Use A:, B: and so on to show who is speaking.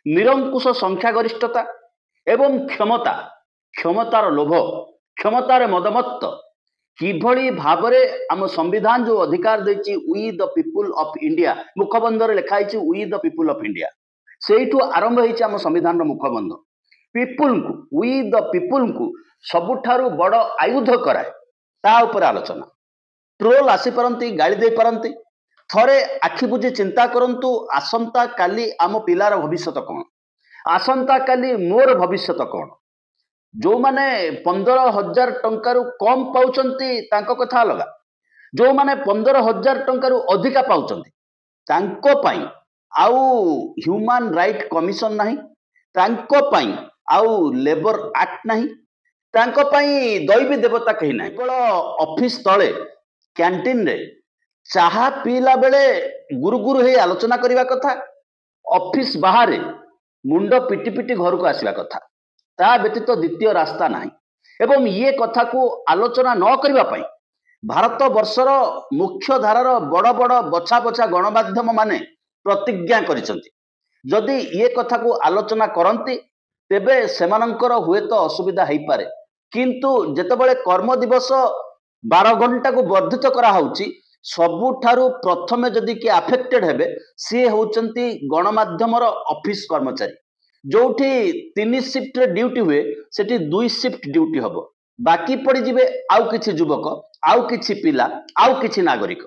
A: निरंकुश संख्यागरिष्ठता एवं क्षमता क्षमतार लोभ क्षमतार मदमत्त किभली भावरे आम संविधान जो अधिकार देछि we the people of India मुखबंधर लिखाई we the people of India सेठू आरंभ होइछि आम संविधान मुखबंध पीपुल को वी द पीपुल को सबुठारु बड़ आयुध कराए ता ऊपर आलोचना ट्रोल आसी पारंती गाड़ी दे पारंती थरे आखि बुझी चिंता करंतु आसंता काली आम पिलार भविष्यत कौन आसंता काली मोर भविष्यत कौन जो माने 15,000 टंकारु कम पाउचंती तांको कथा अलगा जो माने 15,000 टंकारु अधिका पाउचंती तांको पाई आउ ह्यूमन राइट कमिशन नाही तांको पाई आउ लेबर एक्ट नाही तांको पाई दैवी देवता कहीं नाही केवल ऑफिस तळे कैंटीन रे चाहा पीला बेले गुरु गुरु हे आलोचना करबा कथा ऑफिस बाहर मुंड पिटी पिटी घर को आसवा कथा ता व्यतीत द्वितीय रास्ता नाही एवं ये कथा को आलोचना न करबा पाई भारत वर्षर मुख्य धारार बड़ बड़ बछा बछा गणमाध्यम माने प्रतिज्ञा करिसंती जदि ये कथा को आलोचना करंती तेबे सेमानंकर हुए तो असुविधा हेई पारे किंतु जेतेबेले कर्म दिवस 12 घंटा को वर्धित करा होउची सबुठारु प्रथमे जदि कि अफेक्टेड हेबे सी होउचंती गणमाध्यमर ऑफिस कर्मचारी जोठी 3 शिफ्ट रे ड्यूटी हुए सेठी 2 शिफ्ट ड्यूटी हबो बाकी पड़ी जिवे आउ किछि युवक आउ किछि पिला आउ किछि नागरिक